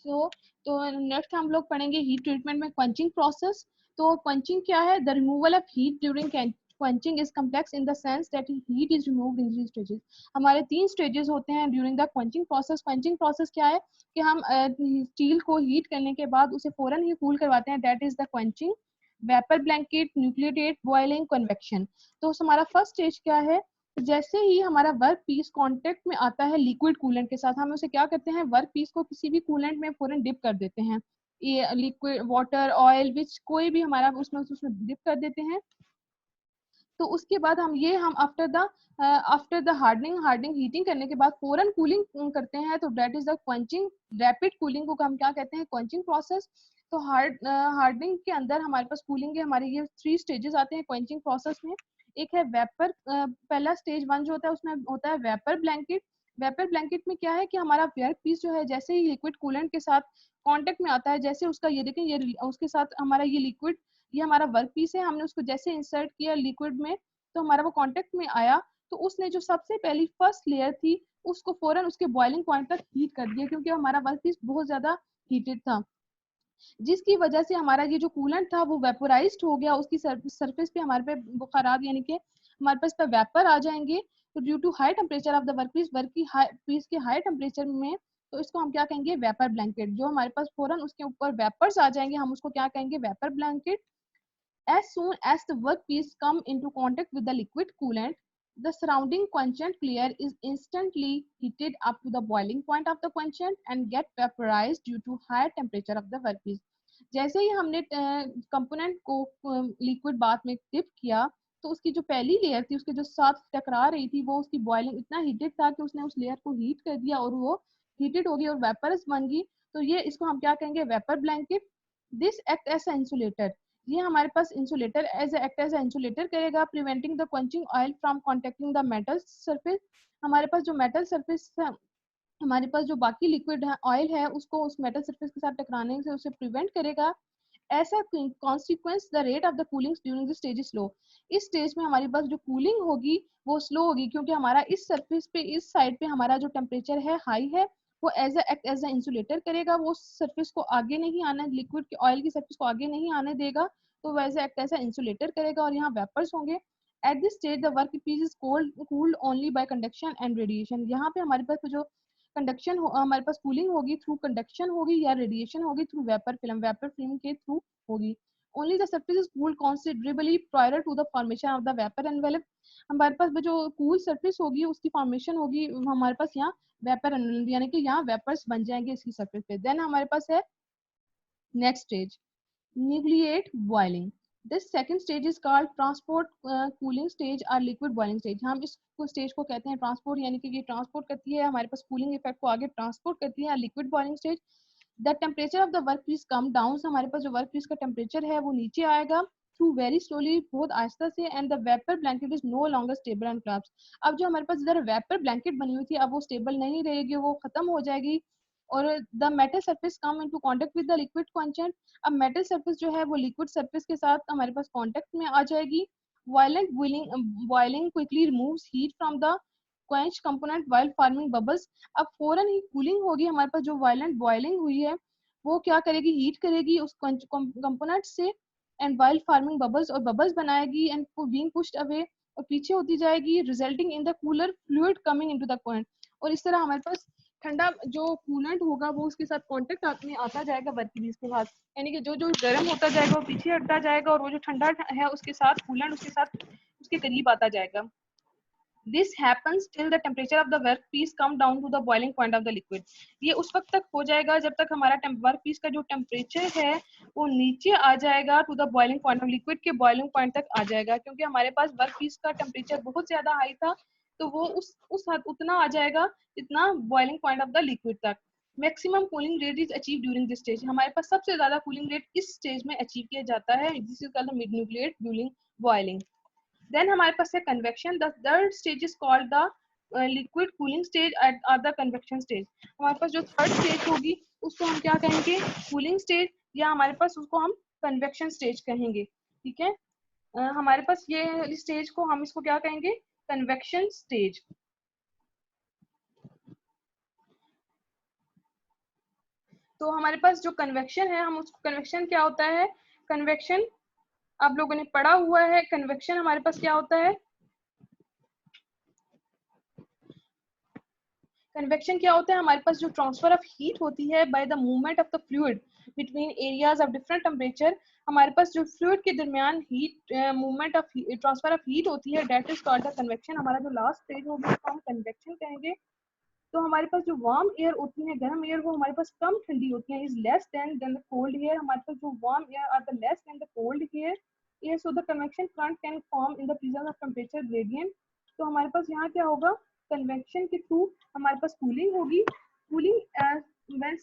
तो नेक्स्ट हम लोग पढ़ेंगे हीट ट्रीटमेंट में क्वंचिंग प्रोसेस। तो क्वंचिंग क्या है? The removal of heat during quenching is complex in the sense that heat is removed in 3 stages. हमारे 3 स्टेजेस होते हैं during the quenching process. Quenching process क्या है कि हम स्टील को हीट करने के बाद उसे फौरन ही कूल करवाते हैं, that is the quenching. Vapour blanket, nucleated, boiling, convection. तो हमारा फर्स्ट स्टेज क्या है? जैसे ही हमारा वर्क पीस कांटेक्ट में आता है लिक्विड कूलेंट के साथ, हम उसे क्या करते हैं, वर्क पीस को किसी भी कूलेंट में फौरन डिप कर देते हैं। ये लिक्विड वाटर, ऑयल, विच कोई भी हमारा उसमें डिप कर देते हैं। तो उसके बाद हम आफ्टर द हार्डनिंग हीटिंग करने के बाद फौरन कूलिंग करते हैं, तो that is the quenching. Rapid cooling को हम क्या कहते हैं? क्वंचिंग प्रोसेस। तो हार्डनिंग के अंदर हमारे पास कूलिंग के हमारे ये 3 स्टेजेस आते हैं क्वंचिंग प्रोसेस में। एक है वेपर, पहला स्टेज 1 जो होता है उसमें होता है वेपर ब्लैंकेट। वेपर ब्लैंकेट में क्या है कि हमारा वर्क पीस जो है जैसे ही लिक्विड कूलेंट के साथ कांटेक्ट में आता है, जैसे उसका ये देखें, ये उसके साथ हमारा ये लिक्विड, ये हमारा वर्क पीस है, हमने उसको जैसे इंसर्ट किया लिक्विड में, तो हमारा वो कांटेक्ट में आया, तो उसने जो सबसे पहली फर्स्ट लेयर थी उसको फौरन उसके बॉइलिंग पॉइंट तक हीट कर दिया, क्योंकि हमारा वर्क पीस बहुत ज्यादा हीटेड था, जिसकी वजह से हमारा ये जो कूलेंट था वो वेपोराइज्ड हो गया। उसकी सरफेस पे हमारे पे बुखारात यानी कि हमारे पास पे वेपर आ जाएंगे। तो due to high temperature of the work piece के हाई टेम्परेचर में, तो इसको हम क्या कहेंगे? Vapour blanket. जो हमारे पास फौरन उसके ऊपर वेपर्स आ जाएंगे, हम उसको क्या कहेंगे? Vapour blanket. As soon as the workpiece come into contact with the liquid coolant, the surrounding quenchant layer is instantly heated up to the boiling point of the quenchant and get vaporized due to higher temperature of the workpiece. जैसे ही हमने component को liquid bath में dip किया, तो उसकी जो पहली layer थी उसके जो साथ टकरा रही थी, वो उसकी बॉइलिंग इतना हीटेड था कि उसने उस लेयर को हीट कर दिया और वो हीटेड हो गई और वेपर्स बन गई। तो ये इसको हम क्या कहेंगे? Vapour blanket. This act as insulator. ये हमारे पास इंसुलेटर एक्ट एज इंसुलेटर करेगा, preventing the quenching oil from contacting the metal surface. हमारे पास जो मेटल सरफेस, हमारे पास जो बाकी लिक्विड है, ऑयल है, उसको उस मेटल सरफेस के साथ टकराने से उसे प्रिवेंट करेगा। ऐसा consequence the rate of the cooling during the stage slow. इस स्टेज में हमारे पास जो कूलिंग होगी वो स्लो होगी, क्योंकि हमारा इस सरफेस पे, इस साइड पे हमारा जो टेम्परेचर है हाई है, वो एक्ट एज अ इंसुलेटर करेगा, वो सरफेस को आगे नहीं आना, लिक्विड के ऑयल की सरफेस को आगे नहीं आने देगा, तो वैसे एक्ट एज अ इंसुलेटर करेगा और यहाँ वेपर्स होंगे। At this stage the work piece is cooled only by conduction and radiation. यहाँ पे हमारे पास जो कंडक्शन हमारे पास कूलिंग होगी थ्रू कंडक्शन होगी या रेडिएशन होगी थ्रू वेपर फिल्म के थ्रू होगी। Only the surface is cooled considerably prior to the formation of the vapour envelope. हमारे पास जो कूल सरफेस होगी उसकी फॉर्मेशन होगी, हमारे पास यहाँ वेपर यानी कि यहाँ वेपर्स बन जाएंगे इसकी सरफेस पे। देन हमारे पास है next stage, nucleate boiling. This second stage is called transport cooling stage और लिक्विड बॉइलिंग स्टेज। हम इस स्टेज को कहते हैं ट्रांसपोर्ट, यानी कि ये ट्रांसपोर्ट करती है हमारे पास कूलिंग इफेक्ट को आगे ट्रांसपोर्ट करती है। Liquid boiling stage, the temperature of the work piece come down. हमारे पास जो वर्क पीस का टेम्परेचर है वो नीचे आएगा थ्रू वेरी स्लोली, बहुत आहिस्ता से। And the vapour blanket is no longer stable and collapse। अब जो हमारे पास इधर वेपर ब्लैंकेट बनी हुई थी, अब वो स्टेबल नहीं रहेगी, वो खत्म हो जाएगी। और the metal surface come into contact with the liquid quenchant. अब मेटल सरफेस जो है वो लिक्विड सरफेस के साथ हमारे पास कांटेक्ट में आ जाएगी। Violent boiling quickly removes heat from the quench component while forming bubbles. अब फौरन ही कूलिंग होगी, हमारे पास जो वायलेंट बॉइलिंग हुई है वो क्या करेगी? हीट करेगी उस कंपोनेंट से एंड वाइल फार्मिंग बबल्स, और बबल्स बनाएगी एंड बीइंग पुश्ड अवे और पीछे होती जाएगी, resulting in the cooler fluid coming into the point. और इस तरह हमारे पास ठंडा जो कूलेंट होगा वो उसके साथ कांटेक्ट में आता जाएगा वर्कपीस के साथ, यानी कि जो जो गर्म होता जाएगा वो पीछे हटता जाएगा और वो जो ठंडा है उसके साथ कूलेंट उसके साथ उसके करीब आता जाएगा। This happens till the temperature of the workpiece come down to the boiling point of the liquid। ये उस वक्त तक हो जाएगा जब तक हमारा वर्कपीस का जो टेम्परेचर है वो नीचे आ जाएगा to the boiling point of liquid के बॉइलिंग पॉइंट तक आ जाएगा, क्योंकि हमारे पास वर्कपीस का टेम्परेचर बहुत ज्यादा हाई था, तो वो उस हद उतना आ जाएगा जितना boiling point of the liquid तक। Maximum cooling rate is achieve during this stage. हमारे पास सबसे ज्यादा कूलिंग रेट इस स्टेज में अचीव किया जाता है, this is called mid nucleate during boiling. Then हमारे पास है convection. The third stage is called the liquid cooling stage और द कन्वेक्शन स्टेज। हमारे पास जो थर्ड स्टेज होगी उसको हम क्या कहेंगे? कूलिंग स्टेज, या हमारे पास उसको हम कन्वेक्शन स्टेज कहेंगे। ठीक है, हमारे पास ये स्टेज को हम इसको क्या कहेंगे? Convection stage. तो हमारे पास जो कन्वेक्शन है, हम उसको कन्वेक्शन क्या होता है, कन्वेक्शन आप लोगों ने पढ़ा हुआ है, कन्वेक्शन हमारे पास क्या होता है, कन्वेक्शन क्या होता है, हमारे पास जो ट्रांसफर ऑफ हीट होती है by the movement of the fluid between areas of different temperature, हमारे पास जो फ्लूइड के दरमियान heat movement of transfer of heat होती है, that is called the convection. हमारा जो लास्ट स्टेज होगी उसको हम कन्वेक्शन कहेंगे। तो हमारे पास जो वार्म एयर होती है, गर्म एयर, वो हमारे पास कम ठंडी होती है, is less than the cold air. हमारे पास जो warm air are the less than the cold air, so the convection front can form in the presence of temperature gradient. तो हमारे पास यहाँ क्या होगा, कन्वेक्शन के थ्रू हमारे पास कूलिंग होगी। Cooling when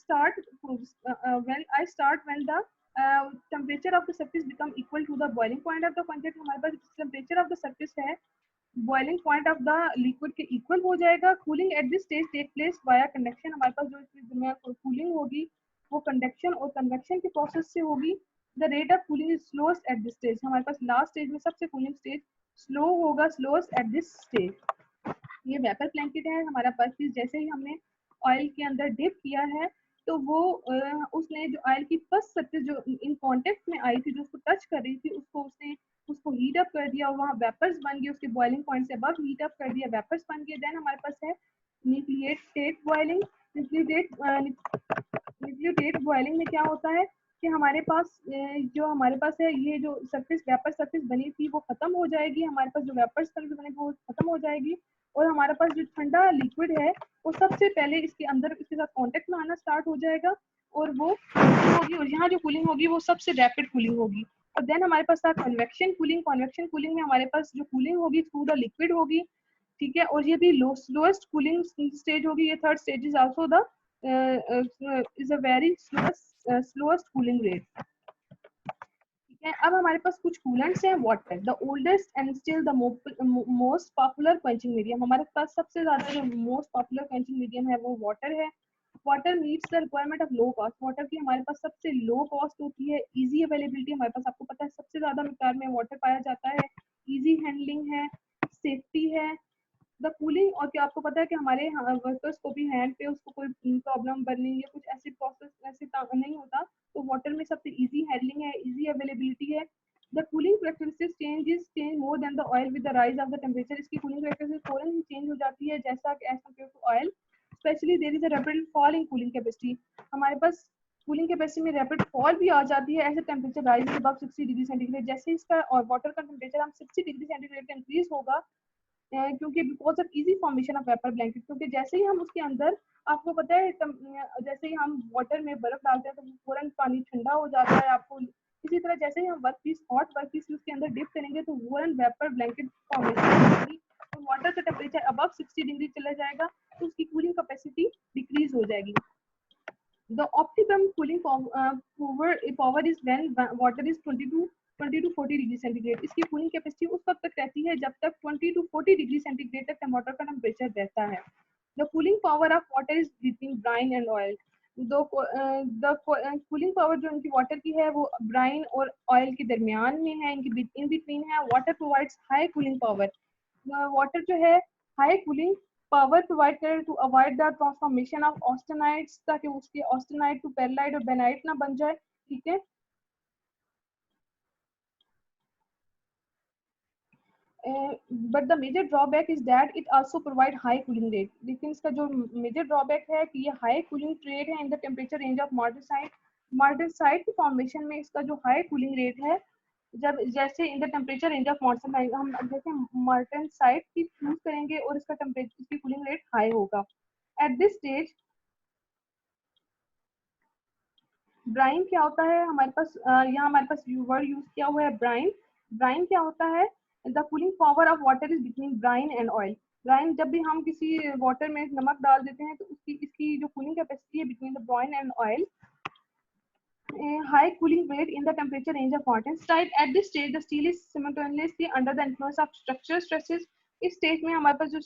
I start when the temperature of the surface become equal to the boiling point of the contact। हमारे पास temperature of the surface है boiling point of the liquid के equal हो जाएगा। Cooling at this stage take place via conduction. हमारे पास जो इसके दरमियान कूलिंग होगी वो कंडक्शन और कन्वेक्शन के प्रोसेस से होगी। The rate of cooling is slowest eight this stage. हमारे पास लास्ट स्टेज में सबसे कूलिंग स्टेज स्लो होगा, स्लोएस्ट एट दिस स्टेज। ये वेपर ब्लैंकेट है हमारा पास। जैसे ही हमने ऑयल के अंदर डिप किया है तो वो उसने जो ऑयल की फर्स्ट सरफेस जो इन कांटेक्ट में आई थी, जो उसको टच कर रही थी, उसको हीट अप कर दिया, वहाँ वेपर्स बन गए, उसके बॉइलिंग पॉइंट से अबव हीट अप कर दिया, वेपर्स बन गए। देन हमारे पास है न्यूक्लिएटेड बॉइलिंग। न्यूक्लिएटेड बॉइलिंग में क्या होता है कि हमारे पास है ये जो सरफेस वेपर सरफेस बनी थी वो खत्म हो जाएगी, हमारे पास जो वेपर सरफेस बनी वो खत्म हो जाएगी, और हमारे पास जो ठंडा लिक्विड है वो सबसे पहले इसके अंदर इसके साथ कांटेक्ट में आना स्टार्ट हो जाएगा, और वो होगी, और यहाँ जो कूलिंग होगी वो सबसे रैपिड कूलिंग होगी। और देन हमारे पास था कन्वेक्शन कूलिंग। कन्वेक्शन कूलिंग में हमारे पास जो कूलिंग होगी थ्रू द लिक्विड होगी, ठीक है, और ये भी स्लोएस्ट कूलिंग स्टेज होगी। ये third stage is also the is a very slowest cooling rate. ठीक है, अब हमारे पास कुछ कूलेंट्स हैं। Water, the oldest and still the most popular quenching medium. हमारे पास सबसे ज्यादा जो मोस्ट पॉपुलर क्वेंचिंग मीडियम है वो वाटर है। Water meets the requirement of low cost. Water की हमारे पास सबसे लो कॉस्ट होती है, इजी अवेलेबिलिटी हमारे पास, आपको पता है सबसे ज्यादा मिकदार में वाटर पाया जाता है, इजी हैंडलिंग है, सेफ्टी है। द कूलिंग, और क्या आपको पता है कि हमारे वर्कर्स को भी हैंड पे उसको कोई प्रॉब्लम बर्निंग या कुछ ऐसी प्रोसेस ऐसे नहीं होता, तो वाटर में सबसे इजी हैंडलिंग है, इजी अवेलेबिलिटी है। The cooling characteristics change more than the oil with the rise of the temperature. इसकी कूलिंग कैरेक्टरिस्टिक्स फौरन ही चेंज हो जाती है जैसा कि as compare to oil. Specially there is a rapid fall in cooling capacity. हमारे पास कूलिंग कैपेसिटी में रैपिड फॉल भी आ जाती है ऐसे temperature rise above 60 degree centigrade. जैसे इसका और वाटर का टेम्परेचर हम 60 डिग्री सेंटीग्रेड का इंक्रीज होगा, क्योंकि because of easy formation of vapour blanket, क्योंकि जैसे ही हम उसके अंदर, आपको पता है जैसे ही हम वाटर में बर्फ डालते हैं तो फौरन पानी ठंडा हो जाता है। आपको इसी तरह जैसे ही हम हॉट वर्क पीस उसके अंदर डिप करेंगे तो फौरन वेपर ब्लैंकेट फॉर्मेशन होगी, तो वाटर का टेम्परेचर अबव 60 डिग्री चला जाएगा, तो उसकी कूलिंग कैपेसिटी डिक्रीज हो जाएगी। The optimum cooling power is when water is 20 to 40 degree centigrade. इसकी कूलिंग कैपेसिटी उस वक्त तक रहती है जब तक 20 to 40 डिग्री सेंटीग्रेड तक वाटर का टेम्परेचर रहता है। The cooling power of water is between brine and oil। The cooling power जो इनकी वाटर की है वो ब्राइन और ऑयल के दरमियान में है, इनकी इन बिटवीन है। Water provides high cooling power. Water जो है हाई कूलिंग पावर प्रोवाइड करे to avoid the transformation of austenites, ताकि उसके ऑस्टेनाइट टू पेरलाइट और बेनाइट ना बन जाए, ठीक है। But the major drawback is that it also provide high cooling rate. लेकिन इसका जो मेजर ड्रॉबैक है कि ये हाई कूलिंग रेट है in the temperature range of martensite. Martensite की फॉर्मेशन में इसका जो हाई कूलिंग रेट है, जब जैसे in the temperature range of martensite, हम जैसे मार्टेसाइट की यूज करेंगे और इसका टेम्परेचर इसकी कूलिंग रेट हाई होगा। एट दिस स्टेज ब्राइन क्या होता है, हमारे पास यहाँ हमारे पास वर्ड यूज किया हुआ है ब्राइन। ब्राइन क्या होता है, the cooling power of water is between brine and oil. Brine, जब भी हम किसी वाटर में नमक डाल देते हैं तो इसकी जो कूलिंग कैपेसिटी है between the Bryan and oil, high cooling rate in the temperature range of Martensite। At this stage, the steel is simultaneously under the influence of structural stresses। इस स्टेज में हमारे पास जो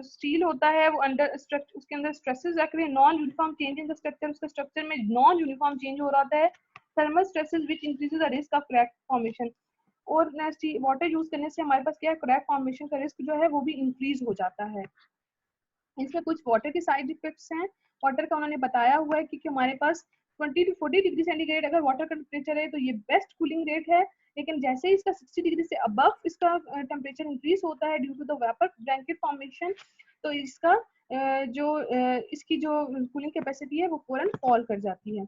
स्टील होता है वो under उसके अंदर स्ट्रेसेस रख रहे हैं। Non uniform change in the structure, उसका स्ट्रक्चर में नॉन यूनिफॉर्म चेंज हो रहा है। Thermal stresses which increases the risk of crack formation. और वाटर यूज करने से हमारे पास क्या है, क्रैक फॉर्मेशन का रिस्क जो है वो भी इंक्रीज हो जाता है। इसमें कुछ वाटर के साइड इफेक्ट्स हैं। वाटर का उन्होंने बताया हुआ है कि हमारे पास 20 to 40 डिग्री सेंटीग्रेड अगर वाटर का टेम्परेचर है तो ये बेस्ट कूलिंग रेट है, लेकिन जैसे ही इसका 60 डिग्री से अबव इसका टेम्परेचर इंक्रीज होता है due to the vapour blanket formation, तो इसका इसकी जो कूलिंग कैपेसिटी है वो फौरन फॉल कर जाती है।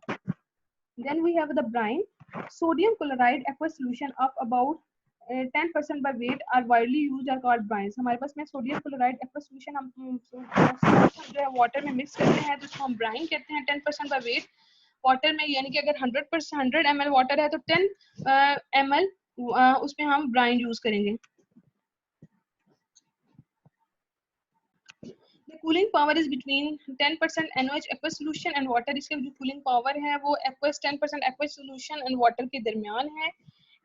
Then we have the brine. Sodium chloride aqueous solution of about 10% by weight are widely used are called brines. हमारे पास में सोडियम क्लोराइड aqueous solution हम जो है वाटर में मिक्स करते हैं तो उसको हम ब्राइन कहते हैं 10% by weight वाटर में, यानी कि अगर 100 ml वाटर है तो 10 ml उसमें हम ब्राइन यूज करेंगे। The cooling power is between 10% NaOH aqueous solution and water. इसका जो cooling power है वो aqueous 10% aqueous solution and water के दरमियान है।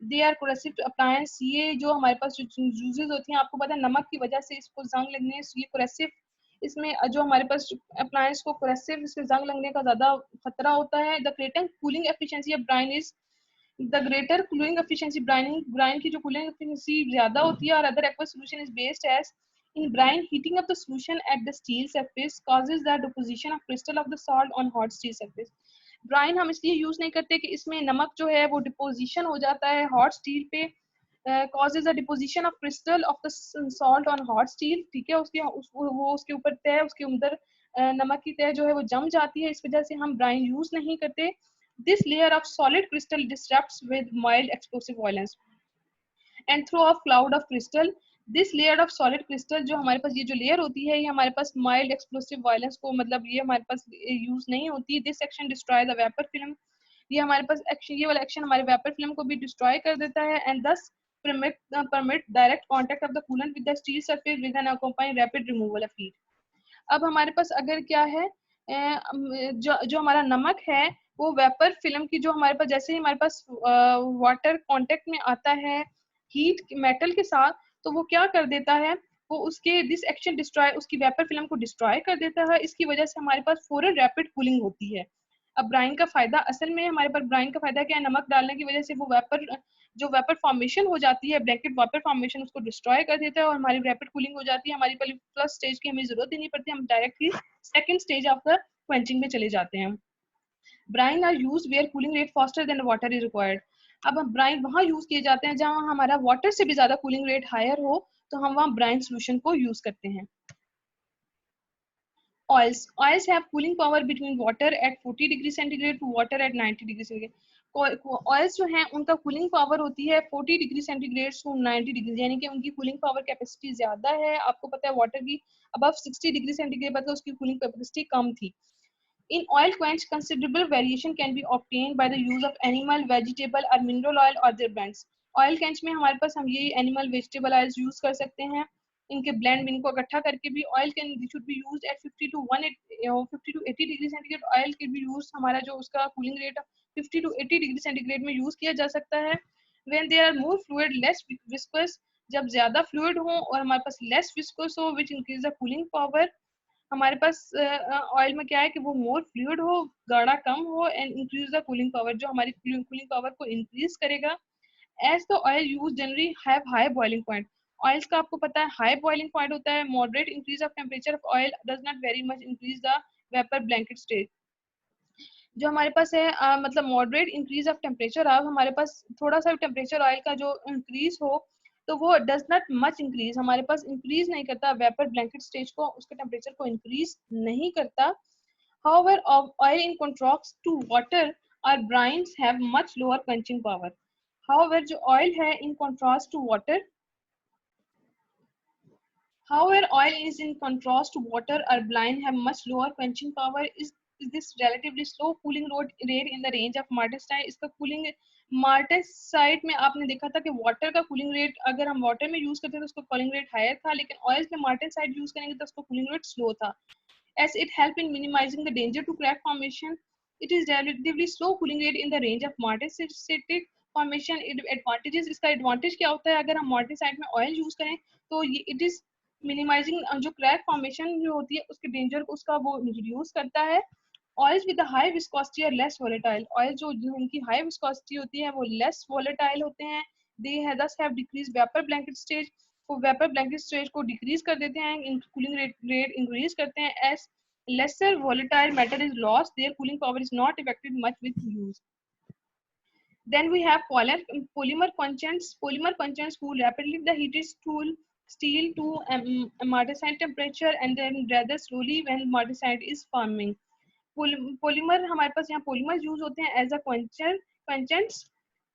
They are corrosive to appliance. ये जो हमारे पास जो juices होती हैं, आपको पता है नमक की वजह से इसको जंग लगने, ये corrosive, इसमें जो हमारे पास appliance को corrosive इसमें जंग लगने का ज़्यादा खतरा होता है। The greater cooling efficiency of brine is the greater cooling efficiency brine की जो cooling efficiency ज़्यादा होती है और other aqueous solution is based as in brine heating of the solution at the steel surface causes the deposition of crystal of the salt on hot steel surface. Brine हम इसलिए use नहीं करते कि इसमें नमक जो है वो डिपोजिशन हो जाता है हॉट स्टील पे, causes the deposition of crystal of the salt on hot steel, ठीक है, वो उसके ऊपर तय उसके अंदर नमक की तय जो है वो जम जाती है, इस वजह से हम ब्राइन यूज नहीं करते। This layer of solid crystal disrupts with mild explosive violence and throw a cloud of crystal. This layer of solid crystal जो हमारे पास ये जो लेयर होती है ये हमारे पास mild explosive violence को मतलब ये हमारे पास यूज नहीं होती। This action destroy the vapor film. ये हमारे पास एक्शन, ये वाला एक्शन हमारे वेपर फिल्म को भी डिस्ट्रॉय कर देता है and thus permit direct contact of the coolant with the steel surface with an accompanying rapid removal of heat. अब हमारे पास अगर क्या है जो हमारा नमक है वो वेपर फिल्म की जो हमारे पास जैसे ही हमारे पास वाटर कांटेक्ट में आता है हीट मेटल के साथ तो वो क्या कर देता है, वो उसके दिस एक्शन डिस्ट्रॉय उसकी वेपर फिल्म को डिस्ट्रॉय कर देता है। इसकी वजह से हमारे पास फौरन रैपिड कूलिंग होती है। अब ब्राइन का फायदा असल में हमारे पास ब्राइन का फायदा क्या है, नमक डालने की वजह से वो वेपर जो वेपर फॉर्मेशन हो जाती है ब्लैंकेट वेपर फॉर्मेशन उसको डिस्ट्रॉय कर देता है और हमारी रैपिड कूलिंग हो जाती है। हमारी पहले फर्स्ट स्टेज की हमें जरूरत ही नहीं पड़ती, हम directly second stage of the quenching में चले जाते हैं। Brine are use where cooling rate faster than water is required. अब हम ब्राइन वहां यूज किए जाते हैं जहां हमारा वाटर से भी ज्यादा कूलिंग रेट हायर हो, तो हम वहां ब्राइन सोल्यूशन को यूज करते हैं। Oils have cooling power between water at 40 degree centigrade to water at 90 degree centigrade. Oils जो हैं उनका कूलिंग पावर होती है 40 डिग्री सेंटीग्रेड टू 90 डिग्री, यानी कि उनकी कूलिंग पावर कैपेसिटी ज्यादा है। आपको पता है वाटर की अबव 60 डिग्री सेंटीग्रेड पर उसकी कूलिंग कैपेसिटी कम थी। In oil quench, considerable variation can be obtained by the use of animal, vegetable or mineral oil or their blends. Oil quench में हमारे पास हम ये animal, vegetable oils use कर सकते हैं, इनके blend इनको इकट्ठा करके भी oil can should be used at 50 to 80 degree centigrade. oil can be used हमारा जो उसका cooling rate 50 to 80 degree centigrade में यूज किया जा सकता है। When there are more fluid, less viscous, जब ज्यादा फ्लूइड हो और हमारे पास लेस विस्कोस हो which increase the cooling power। हमारे पास ऑयल में क्या है कि वो मोर फ्लूइड हो, गाढ़ा कम हो and increase the cooling power, जो हमारी कूलिंग पावर को इंक्रीज करेगा। As the oil use generally have high boiling point. Oils का आपको पता है हाई बॉइलिंग पॉइंट होता है। Moderate increase of temperature of oil does not very much increase the vapour blanket stage. जो हमारे पास है मतलब मॉडरेट इंक्रीज ऑफ टेम्परेचर, अब हमारे पास थोड़ा सा टेम्परेचर ऑयल का जो इंक्रीज हो तो वो डज नॉट मच इंक्रीज, हमारे पास इंक्रीज नहीं करता वेपर ब्लैंकेट स्टेज को, उसके टेम्परेचर को इंक्रीज नहीं करता। However, oil in contrast to water or brines have much lower quenching power. However, जो oil है in contrast to water, however oil is in contrast to water or brine have much lower quenching power. Is this relatively slow cooling rate in the range of martensite? इसका cooling martensite में आपने देखा था कि water का cooling rate अगर हम water में यूज करते हैं तो उसका कूलिंग रेट हायर था, लेकिन ऑयल्स में मार्टेंसाइट यूज करेंगे तो उसका कूलिंग रेट स्लो था। As it help in minimizing the danger to crack formation, it is relatively slow cooling rate in the range of martensitic formation. Advantages, इसका advantage क्या होता है अगर हम martensite में oil use करें तो ये it is minimizing जो crack formation जो होती है उसके danger को उसका वो reduce करता है। Oils with a high viscosity are less volatile. Oil जो उनकी high viscosity होती है वो less volatile होते हैं। They thus have decreased vapor blanket stage. वो वेपर ब्लैंकेट स्टेज को डिक्रीज कर देते हैं, कूलिंग रेट इंक्रीज करते हैं। S lesser volatile matter is lost, their cooling power is not affected much with use. Then we have polymer quenchants. Polymer quenchants cool rapidly the heated steel to martensite temperature and then rather slowly when martensite is forming. Polymer हमारे पास यहाँ polymers use होते हैं as a quenchants.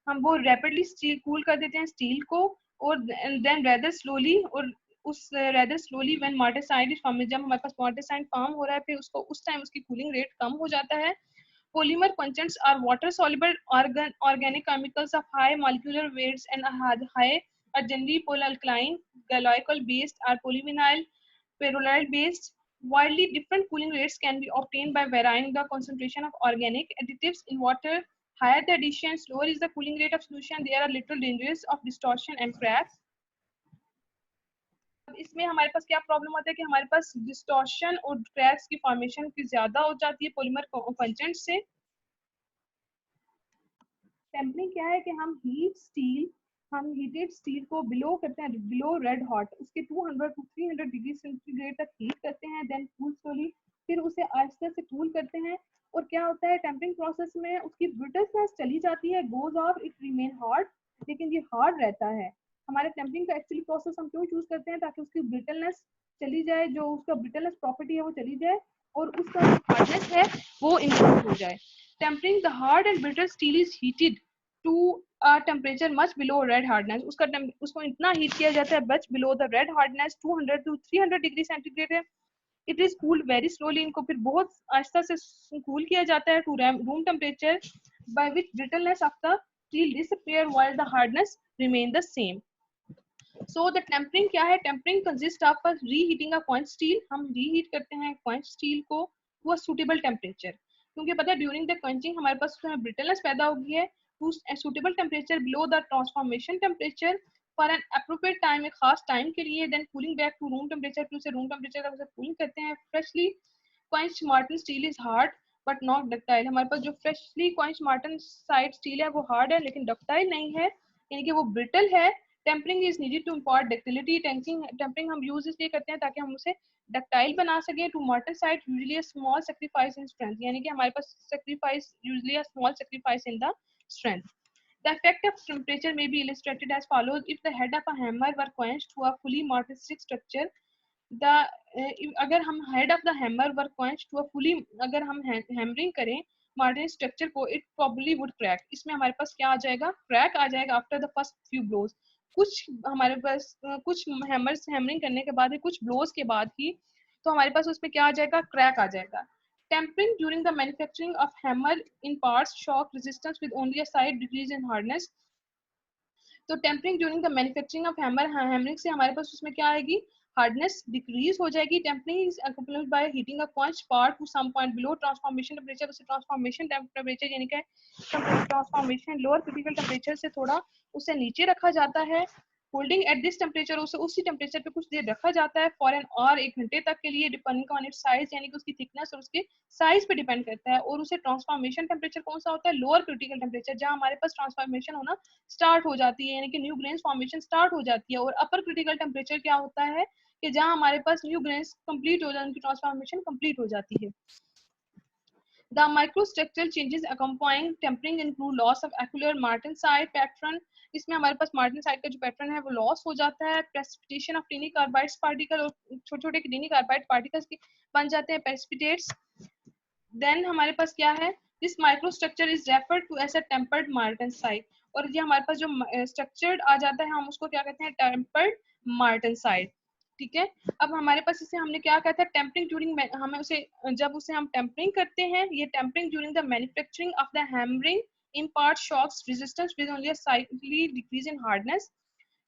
हम वो rapidly steel cool कर देते हैं steel को और then rather slowly और उस rather slowly when martensite is forming, जब हमारे पास martensite form हो रहा है फिर उसको उस time उसकी cooling rate कम हो जाता है. Polymer quenchants are water-soluble organic chemicals of high molecular weights and high are generally polyalkyl, glycol-based or polyvinyl pyrrolide-based. Widely different cooling rates can be obtained by varying the concentration of organic additives in water. Higher the additions, lower is the cooling rate of solution. There are little dangers of distortion and cracks. इसमें हमारे पास क्या problem होता है कि हमारे पास distortion और cracks की formation की ज्यादा हो जाती है पॉलीमर क्वेंचेंट से. टेम्परिंग क्या है कि हम हीटेड स्टील को बिलो करते हैं, बिलो रेड हॉट, उसके 200 टू 300 डिग्री सेंटीग्रेड तक हीट करते हैं, देन कूल स्लोली, फिर उसे आहिस्ते से कूल करते हैं. और क्या होता है टेम्परिंग प्रोसेस में उसकी ब्रिटलनेस चली जाती है, goes off, it remain hard, लेकिन ये हार्ड रहता है. हमारे टेम्परिंग का एक्चुअली प्रोसेस हम क्यों चूज करते हैं, ताकि उसकी ब्रिटलनेस चली जाए, जो उसका ब्रिटलनेस प्रॉपर्टी है वो चली जाए और उसका जो हार्डनेस है वो इंप्रूव हो जाए. Tempering the hard and brittle steel is heated to a temperature much below red hardness. उसको इतना हीट किया जाता है much below the red hardness 200 to 300 degree centigrade है. It is cooled very slowly. इनको फिर बहुत आहिस्ता से कूल किया जाता है to room temperature, by which brittleness of the steel disappear while the hardness remain the same. So the tempering क्या है, tempering consists of reheating a quench steel. हम reheat करते हैं quench steel को वो suitable temperature, क्योंकि पता है ड्यूरिंग द क्वेंचिंग हमारे पास ब्रिटलनेस पैदा होगी है to suitable temperature below the transformation temperature for an appropriate time, एक खास टाइम के लिए, then cooling back to room temperature, फिर उसे रूम टेम्परेचर तक उसे कूलिंग करते हैं. Freshly quenched martensite steel is hard but not ductile. हमारे पास जो freshly quenched martensite steel है वो हार्ड है लेकिन डक्टाइल नहीं है, यानी कि वो ब्रिटल है. Tempering is needed to impart ductility. Tempering हम यूज इसलिए करते हैं ताकि हम उसे डक्टाइल बना सके. To martensite usually a small sacrifice in strength, यानी कि हमारे पास sacrifice usually a small sacrifice in the strength. The effect of temperature may be illustrated as follows. If the head of a hammer were quenched to a fully martensitic structure, the अगर हम head of the hammer were quenched to a fully, अगर हम hammering करें Martin structure को, it probably would crack. इसमें हमारे पास क्या आ जाएगा, क्रैक आ जाएगा after the first few blows. कुछ हमारे पास कुछ हैमर्स हैमरिंग करने के बाद, कुछ ब्लोज के बाद ही तो हमारे पास उसमें क्या आ जाएगा, क्रैक आ जाएगा. Tempering during the manufacturing of hammer imparts shock resistance with only a slight decrease in hardness. तो tempering during the manufacturing of hammering से हमारे पास उसमें क्या आएगी, हार्डनेस डिक्रीज हो जाएगी. Tempering is accompanied by heating a quench part to some point below transformation temperature. उसे transformation temperature यानी कि ट्रांसफॉर्मेशन लोअर क्रिटिकल टेम्परेचर से थोड़ा उसे नीचे रखा जाता है. होल्डिंग एट दिस टेम्परेचर, उसे उसी टेम्परेचर पे कुछ देर रखा जाता है फॉर एन और 1 घंटे तक के लिए, डिपेंडिंग ऑन इट्स साइज, यानी कि उसकी थिकनेस और उसके साइज पे डिपेंड करता है. और उसे ट्रांसफॉर्मेशन टेम्परेचर कौन सा होता है, लोअर क्रिटिकल टेम्परेचर, जहां हमारे पास ट्रांसफॉर्मेशन होना स्टार्ट हो जाती है, यानी कि न्यू ग्रेन्स फॉर्मेशन स्टार्ट हो जाती है. और अपर क्रिटिकल टेम्परेचर क्या होता है कि जहां हमारे पास न्यू ग्रेन्स कंप्लीट हो जाती है, उनकी ट्रांसफॉर्मेशन कंप्लीट हो जाती है. The microstructural changes accompanying tempering include loss of acular martensite pattern. इसमें हमारे पास martensite का जो पैटर्न है वो लॉस हो जाता है. Precipitation of tiny carbides particle, और छोटे छोटे tiny carbide particles बन जाते हैं precipitates. Then हमारे पास क्या है, this microstructure is referred to as a tempered martensite. और ये हमारे पास जो structured आ जाता है हम उसको क्या कहते हैं, tempered martensite. ठीक है. अब हमारे पास इसे हमने क्या कहा था, टेम्परिंग ड्यूरिंग, हमें उसे जब उसे हम टेम्परिंग करते हैं, ये tempering during the manufacturing of the hammering imparts shocks resistance with only a slightly decrease in hardness.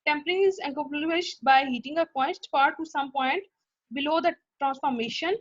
Tempering is accomplished by heating a quenched part to some point below the transformation